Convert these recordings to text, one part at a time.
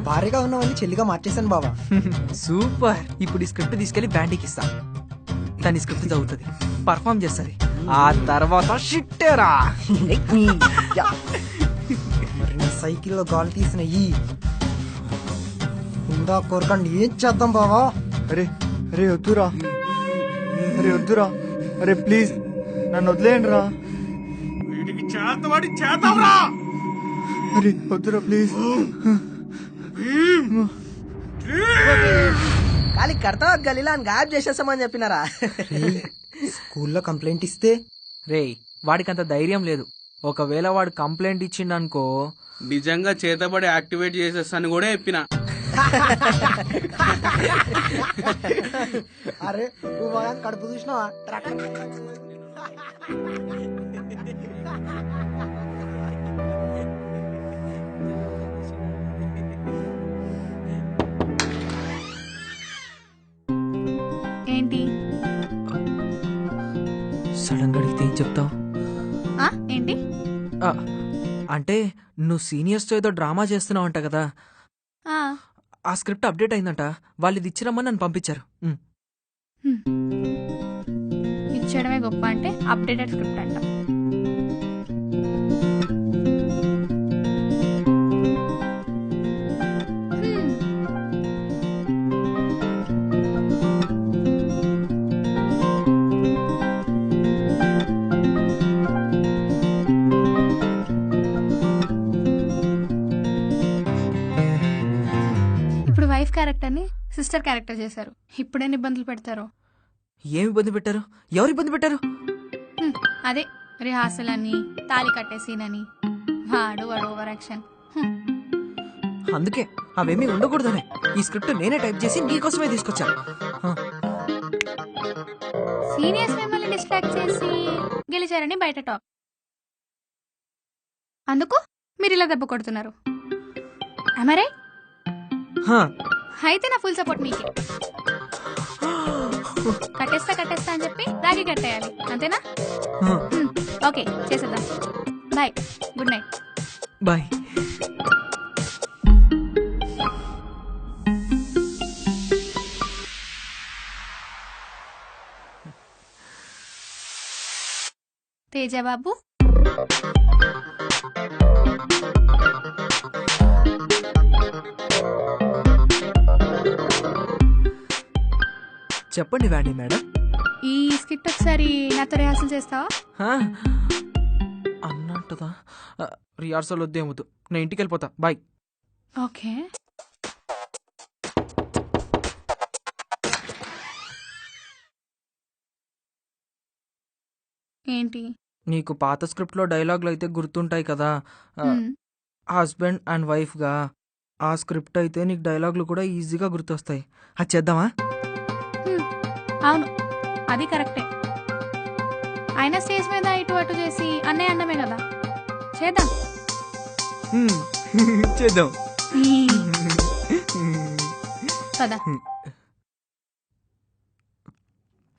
భారీగా ఉన్నవన్నీ చెల్లిగా మార్చేశాను బావా. సూపర్. ఇప్పుడు ఈ స్క్రిప్ట్ తీసుకెళ్లి బ్యాండీకి ఇస్తా. దాని స్క్రిప్ట్ చదువుతుంది, పర్ఫామ్ చేస్తుంది, ఆ తర్వాత షిట్టేరా. మరి నా సైకిల్లో గాలి తీసిన ఈ ఉందా కోరకండి ఏం చేద్దాం బావా? అరే అరే వద్దురా, అరే వద్దురా, అరే ప్లీజ్ నన్ను వదిలేయండి రా. వీడికి చేతవాడి చేతవరా. అరే వద్దురా ప్లీజ్. ఖాళీ కడతావా గలీలా అని గాయబ్ చేసేస్తామని చెప్పినారా? స్కూల్లో కంప్లైంట్ ఇస్తే రేయ్, వాడికంత ధైర్యం లేదు. ఒకవేళ వాడు కంప్లైంట్ ఇచ్చిండనుకో, నిజంగా చేతబడి యాక్టివేట్ చేసేస్తాను కూడా చెప్పిన. అరే నువ్వు బాగా కడుపు చూసినావా? ఏంటి సడన్ గా అడిగితే ఏం చెప్తావు? ఏంటి అంటే నువ్వు సీనియర్స్తో ఏదో డ్రామా చేస్తున్నావు అంట కదా, ఆ స్క్రిప్ట్ అప్డేట్ అయిందంట. వాళ్ళు ఇది ఇచ్చిరమ్మని నన్ను పంపించారు. ఇచ్చడమే గొప్ప అంటే అప్డేటెడ్ స్క్రిప్ట్ అంట. వైఫ్ క్యారెక్టర్ ని సిస్టర్ క్యారెక్టర్ చేశారు. ఇప్పుడేం ఇబ్బందులు పెడతారు? ఏం ఇబ్బంది పెట్టారు? ఎవరు ఇబ్బంది పెట్టారు? అదే రిహార్సల్ అని, తాళి కట్టే సీన్ అని, వాడు ఓవర్ యాక్షన్. అందుకే అవేమీ ఉండకూడదనే ఈ స్క్రిప్ట్ నేనే టైప్ చేసి నీకోసమే తీసుకొచ్చా. సీనియర్స్ మిమ్మల్ని డిస్ట్రాక్ట్ చేసి గెలిచారని బయట టాక్. అందుకు మీరు ఇలా దెబ్బ కొడుతున్నారు. అమరే అయితే నా ఫుల్ సపోర్ట్ మీకే. కట్టేస్తా అని చెప్పి రాగి కట్టేయాలి, అంతేనా? ఓకే, చేసేద్దాం. Bye, good night. Bye. Teja బాబు, చెప్పండి వాణి మేడం. ఈ స్కిట్ ఒకసారి నాతో రిహార్సల్ చేస్తావా? అన్నట్టుదా? రిహార్సల్ వద్దేమొద్దు, నేను ఇంటికి వెళ్ళిపోతా. బాయ్. ఓకే. ఏంటి? నీకు పాత స్క్రిప్ట్లో డైలాగులు అయితే గుర్తుంటాయి కదా, హస్బెండ్ అండ్ వైఫ్ గా. ఆ స్క్రిప్ట్ అయితే నీకు డైలాగులు కూడా ఈజీగా గుర్తొస్తాయి. అది చేద్దామా? అవును, అది కరెక్టే. ఆయన స్టేజ్ మీద ఇటు అటు చేసి అన్నయ్య అన్నమే కదా, చేద్దాం. చేద్దాం. కదా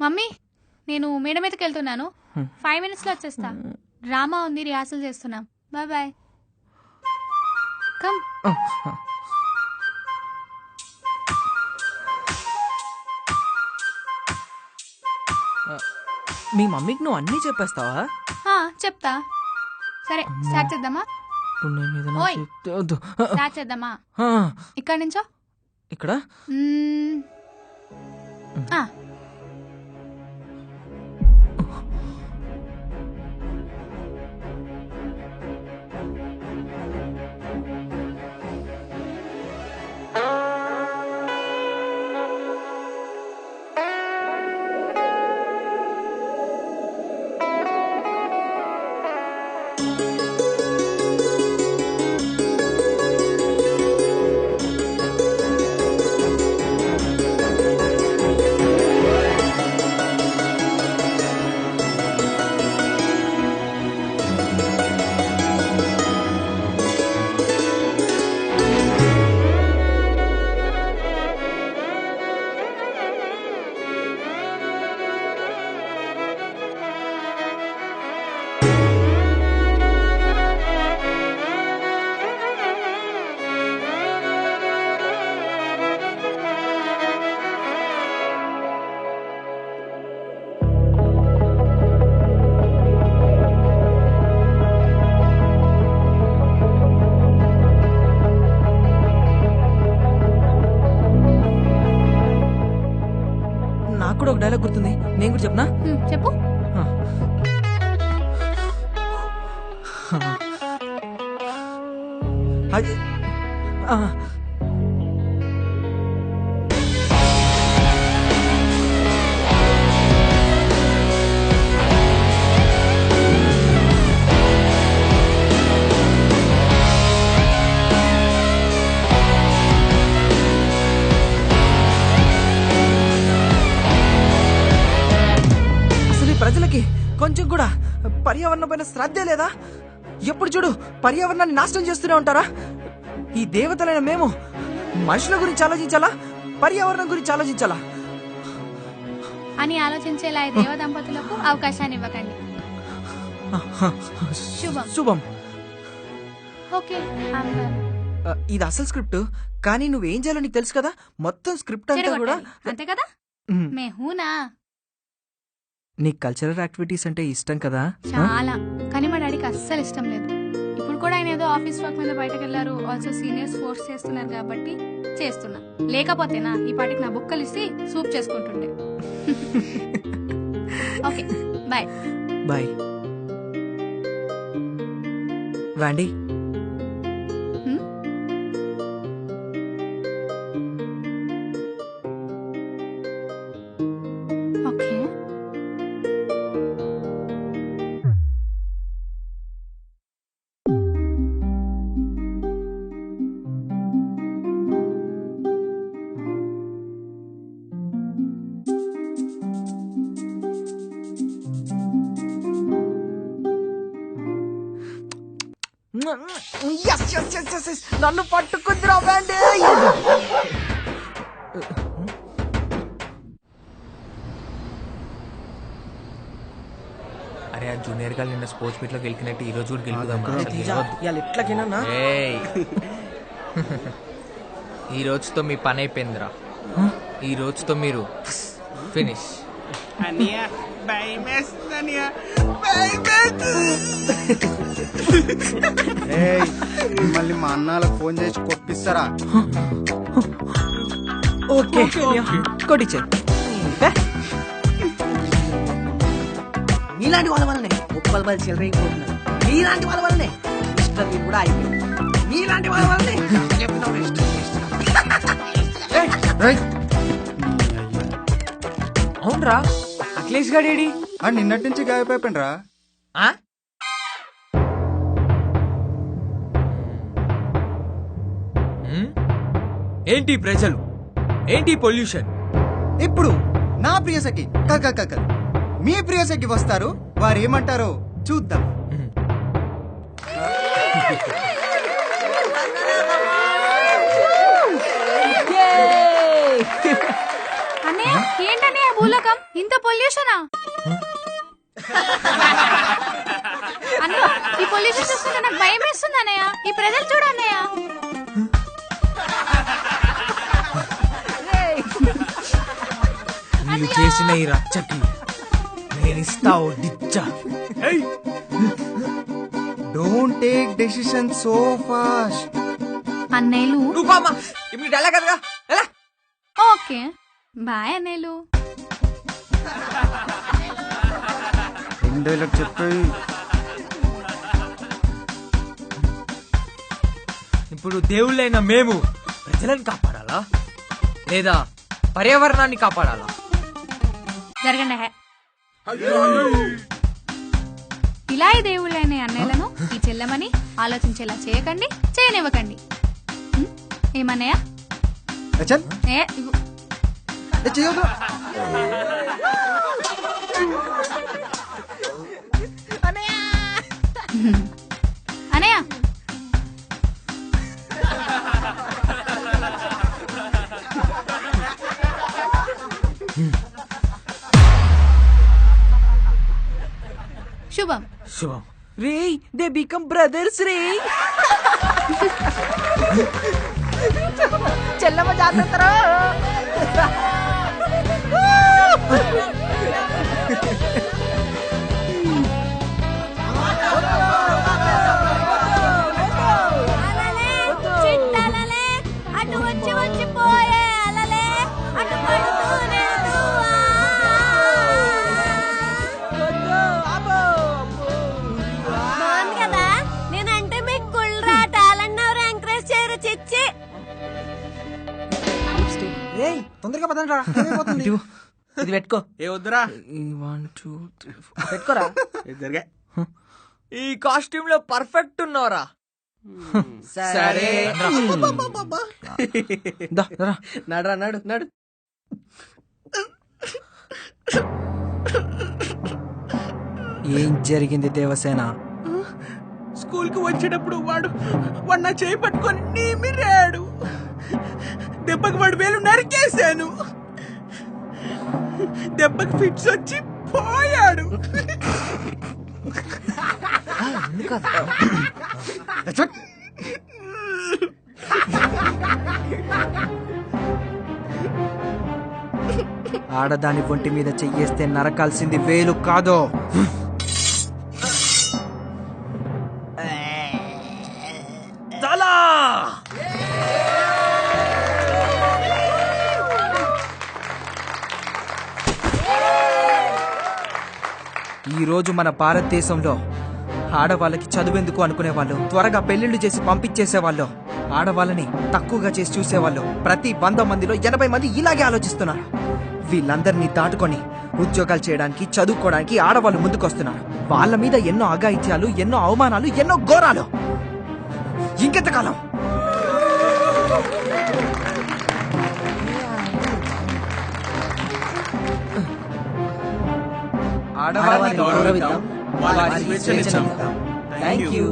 మమ్మీ, నేను మేడ మీదకి వెళ్తున్నాను. 5 minutes లో వచ్చేస్తా. డ్రామా ఉంది, రిహార్సల్ చేస్తున్నాం. Bye bye. కమ్. మీ మమ్మీకి నువ్వు అన్నీ చెప్పేస్తావా? చెప్తా. సరే, స్టార్ట్ చేద్దామా? ఓయ్, స్టార్ట్ చేద్దామా? ఇక్కడ నుంచో. ఇక్కడ డైలాగ్ గుర్తుంది, నేను కూడా చెప్పనా? చెప్పు. అది అసలు ఈ ప్రజలకి కొంచెం కూడా పర్యావరణం పైన శ్రద్ధే లేదా? ఎప్పుడు చూడు పర్యావరణాన్ని నాశనం చేస్తూనే ఉంటారా? ఈ దేవతలైన మేము మనుషుల గురించి ఆలోచించాలా, పర్యావరణం గురించి ఆలోచించాలా అని ఆలోచించేలా ఈ దేవ దంపతులకు అవకాశాన్ని ఇవ్వకండి. శుభం. శుభం. ఓకే, ఇది అసలు స్క్రిప్ట్, కానీ నువ్వేం చేయాలో నీకు తెలుసు కదా. మొత్తం స్క్రిప్ట్ అంతా కూడా అంతే కదా. మే హూనా. నీకు కల్చరల్ యాక్టివిటీస్ అంటే ఇష్టం కదా? చాలా, కానీ మా డాడీకి అస్సలు ఇష్టం లేదు. ఇప్పుడు కూడా ఆయన ఏదో ఆఫీస్ వర్క్ మీద బయటకు వెళ్లారు. ఆల్సో సీనియర్స్ ఫోర్స్ చేస్తున్నారు కాబట్టి చేస్తున్నా. లేకపోతేనా ఈ పాటికి నా బుక్కలు ఇసి సూప్ చేసుకుంటుండే. Okay, bye. బాయ్. వాండి, ఓకే. నన్ను పట్టుకుందిరా వాండి. అరే ఆ జూనియర్ గా నిన్న స్పోర్ట్స్ మీట్ లో గెలికినట్టు ఈ రోజు కూడా గెలుపుదాం. ఎట్లకేనా ఈ రోజుతో మీ పని అయిపోయిందిరా. ఈ రోజుతో మీరు ఫినిష్. అనియా భయమేస్తుందనియా. మిమ్మల్ని మా అన్నాలకు ఫోన్ చేసి కొట్టిస్తారా? ఓకే కొట్టించే. మీలాంటి వాళ్ళ వల్లనే 30 చెలరైపోతున్నారు. మీలాంటి వాళ్ళ వల్లనే ఇష్టం కూడా అయిపోయింది. మీలాంటి వాళ్ళ వల్లనే అవునరా అఖిలేష్ గాడేడి? నిన్నటి నుంచి గాయపడిపోయినరా? ఏంటి ప్రజలు, ఏంటి పొల్యూషన్? ఇప్పుడు నా ప్రియసఖి మీ ప్రియసఖి వస్తారు, వారు ఏమంటారో చూద్దాం. అన్నయ్య, ఏంటన్నయ్య భూలోకం ఇంత పొల్యూషనా? అన్నయ్య, ఈ పొల్యూషన్ చూస్తుంటే నాకు భయం వేస్తుంది అన్నయ్య. ఈ ప్రజలు చూడు అన్నయ్య. నువ్వు చేసిన ఈ రచ్చకి నేను ఇస్తావు డిచ్చా. Don't take decision so fast. అన్నయ్యలు నువ్వు బామ్మా ఇప్పుడు ఎలా కదగా ఎలా? ఓకే, బాయ్ అన్నయ్యలు. డైలాగ్ చెప్పాయి. ఇప్పుడు దేవుళ్ళైన మేము ప్రజలను కాపాడాలా లేదా పర్యావరణాన్ని కాపాడాలా? జరగండి హే. ఇలా ఈ దేవుళ్ళైన అన్నయ్యలను ఈ చెల్లెమని ఆలోచించేలా చేయకండి, చేయనివ్వకండి. ఏమన్నయ్య? చల్ ఏ ఇవ్వు. చేయదు. అన్నయ్య, శుభం. శుభం. రే దే బికమ్ బ్రదర్స్ రే. చెల్లమ్మ జాగ్రత్త. అటు వచ్చి వచ్చి పోయే అలలే అటు పడుతూనే తొందరగా పదండి రా, టైం అయిపోతుంది. ఇది పెట్టుకో. ఏ వద్దురా 1 2 3 పెట్టుకోరా. జరిగా ఈ కాస్ట్యూమ్ లో పర్ఫెక్ట్ ఉన్నారా? సరే నడురా నడు నడు. ఏం జరిగింది దేవసేన? స్కూల్ కి వచ్చేటప్పుడు వాడు నా చేయి పట్టుకొని నీమిరాడు. దెబ్బకి వాడు వేలు నరికేశాను. దెబ్బకి ఫిట్స్ వచ్చి పోయాడు. ఆడదాని ఒంటి మీద చెయ్యేస్తే నరకాల్సింది వేలు కాదో. ఈ రోజు మన భారతదేశంలో ఆడవాళ్ళకి చదువెందుకు అనుకునేవాళ్ళు, త్వరగా పెళ్లిళ్లు చేసి పంపించేసేవాళ్ళు, ఆడవాళ్ళని తక్కువగా చేసి చూసేవాళ్ళు. ప్రతి 100 మందిలో 80 మంది ఇలాగే ఆలోచిస్తున్నారు. వీళ్ళందరినీ దాటుకొని ఉద్యోగాలు చేయడానికి, చదువుకోవడానికి ఆడవాళ్ళు ముందుకొస్తున్నారు. వాళ్ళ మీద ఎన్నో అఘాయిత్యాలు, ఎన్నో అవమానాలు, ఎన్నో ఘోరాలు. ఇంకెంతకాలం? ఆడవాళ్ళని గౌరవిద్దాం, వారి స్వేచ్ఛనిద్దాం. Thank you.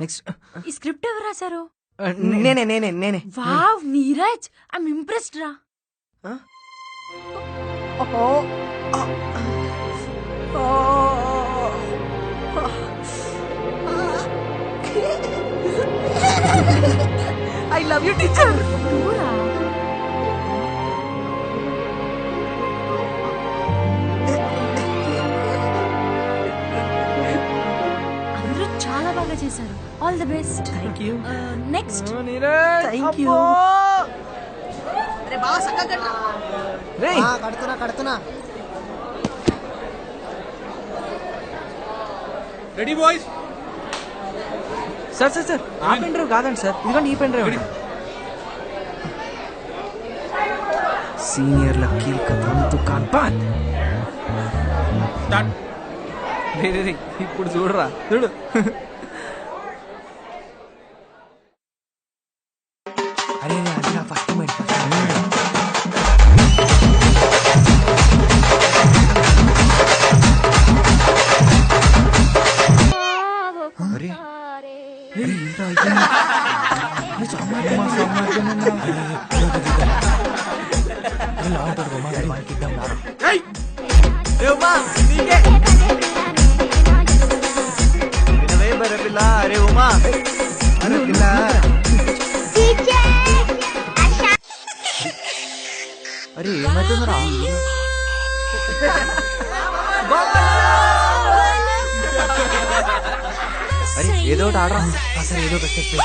నెక్స్ట్ ఈ స్క్రిప్ట్ ఎవరు రాశారు? నేనే. వావ్ నీరజ్, ఐమ్ ఇంప్రెస్డ్ రా. I love you teacher. అందరూ చాలా బాగా చేశారు. All the best. Thank you. Next thank you. అరే బాగా చక్కగా కట్టరా. రేయ్ కడుతున్నా. Ready boys. సార్ ఆ పెన్ డ్రైవ్ కాదండి సార్, ఇదిగోండి ఈ పెన్ డ్రైవ్. సీనియర్ల కీలకతం దుకాన్ బంద్. స్టార్ట్. రే ఇప్పుడు చూడరా, చూడు. అరే అది ఫస్ట్ అరే అరే ఉమా, అరే ఏమైతుందిరా? అరే ఏదో ఒకటి ఆడరా. అసలు ఏదో ఒకటి చెప్పే.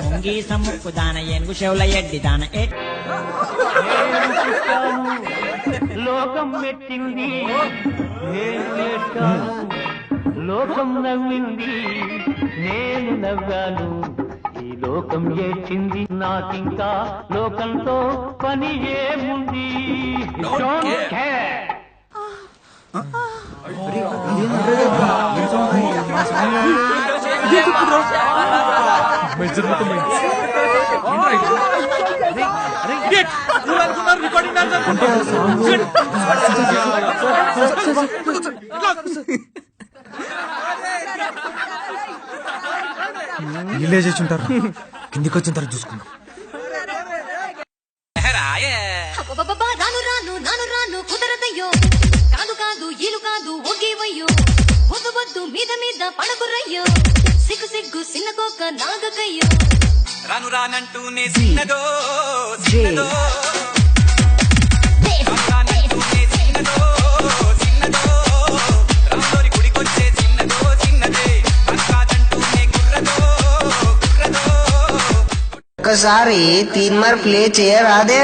ముంగి సమ్ముక్కు దాన ఏనుగు చెవుల ఎడ్డి దాన లోకం మెచ్చింది, నేను ఏడ్చాను. లోకం నవ్వింది, నేను నవ్వాను. ఈ లోకం ఏడ్చింది, నాకింకా లోకంతో పని ఏముంది? Don't care. వీళ్ళే చేసి ఉంటారు. కిందికి వచ్చిన తర్వాత చూసుకుందాం. రాను కుదరదయ్యో, కాదు ఈలు కాదు ఒగ్గేవయ్యో, వద్దు మీద పడకురయ్యో, సిగ్గు సిన్నకోక నాగకయ్యో. రాను రానంటూనే సిన్నదో ఒక్కసారి తీన్మార్ ప్లే చేయరాదే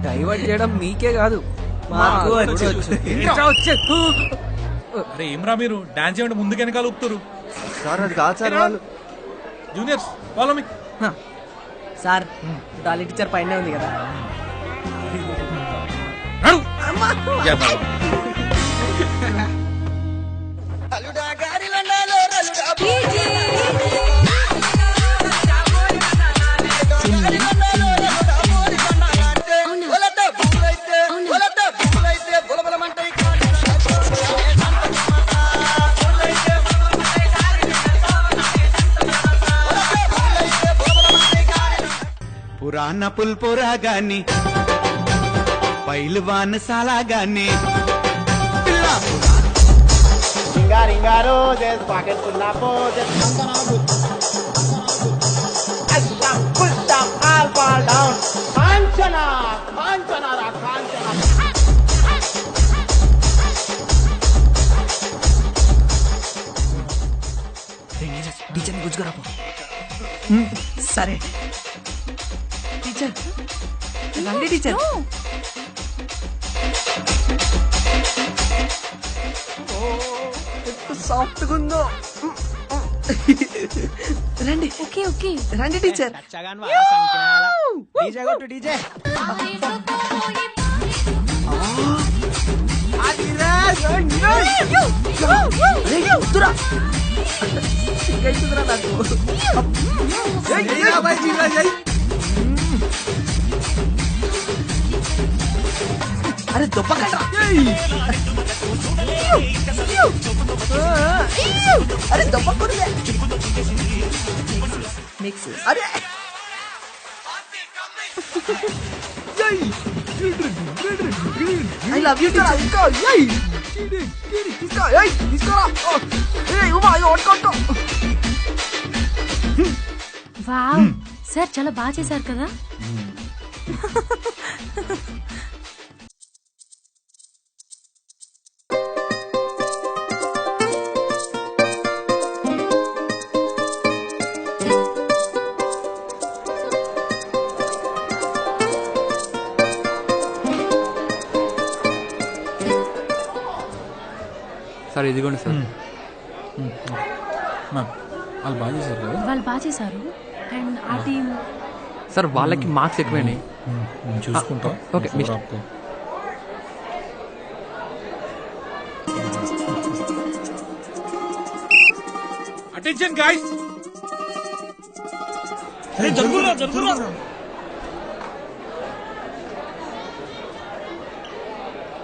డైవర్ట్ చేయడం మీకే కాదు మాకు వచ్చు. అరే ఏమ్రా మీరు డాన్స్ చేయడం ముందుకు వెనకాల ఊపుతారు. సార్ అది కాదు సార్ వాళ్ళు juniors follow me. Sir Dolly teacher పైన ఉంది కదా. పురాణ పుల్పురా గాని పైల్వాన్ సాలా గాని టీచర్ని గుజ్జుకురాపో. సరే టీచర్ రండి టీచర్. సాఫ్ట్ గా ఉందో. రండి ఓకే ఓకే రండి టీచర్. డీజే కొట్టు డీజే. అరే దొబ్బకండ్రా. అరే దొబ్బకూడదే. మిక్స్. అరే ఐ లవ్ యూ టీచర్. ఇంకా తీసుకోరా. వావ్ సార్ చాలా బాగా చేశారు కదా. సార్ ఇదిగోండి సార్. వాళ్ళు బాగా చేశారు కదా. వాళ్ళు బాగా చేశారు అండ్ ఆ టీం సార్ వాళ్ళకి మార్క్స్ ఎక్కువైనాయి. చూసుకుంటా. ఓకే మీ అటెన్షన్ గాయ్స్.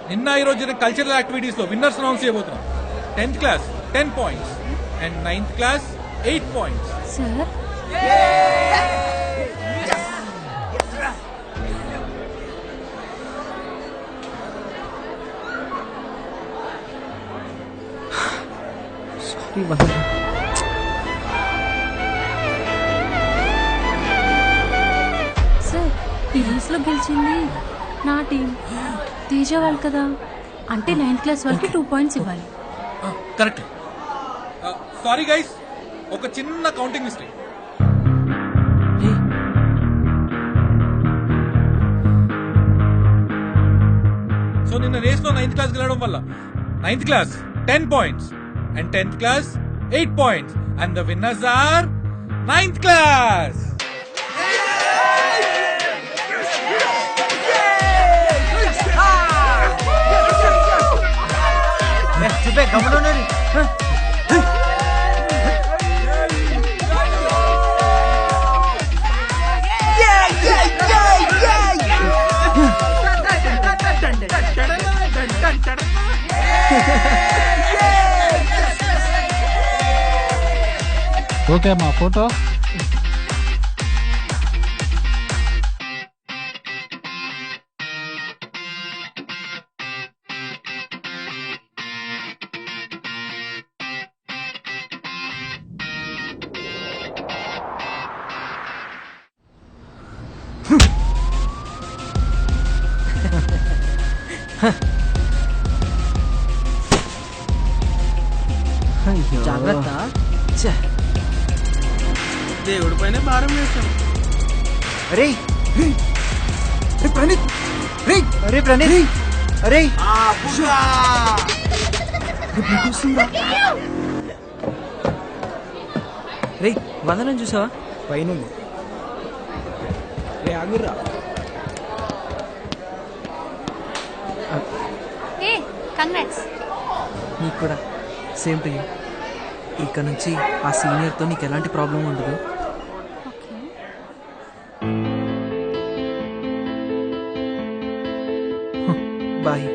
నిన్న ఈ రోజు కల్చరల్ యాక్టివిటీస్ లో విన్నర్స్ అనౌన్స్ చేయబోతున్నాం. 10th class 10 points and 9th class 8 points. Sir sir ఈ రేస్ లో గెలిచింది నా టీం తేజ వాళ్ళు కదా. అంటే 9th క్లాస్ వాళ్ళకి 2 points ఇవ్వాలి. కరెక్ట్. సారీ గైస్, ఒక చిన్న కౌంటింగ్ మిస్టేక్. సో నిన్న రేస్ లో 9th క్లాస్ గెలవడం వల్ల 9th class 10 points and 10th class 8 points and the winners are 9th class. చెప్పే గమనం. ఓకే మా ఫోటో. అయ్యో. జాగ్రత్త. ఛే. దేవుడి పైన భారం వేసాం. అరే రే ప్రణీత్, రే అరే ప్రణీత్, అరే రే వందనం చూసావా? పైన రే ఆగుర్రా. ఏ కంగ్రాట్స్. నీకు కూడా సేమ్ టు యూ. ఇక నుంచి ఆ సీనియర్తో నీకు ఎలాంటి ప్రాబ్లం ఉండదు. Okay bye.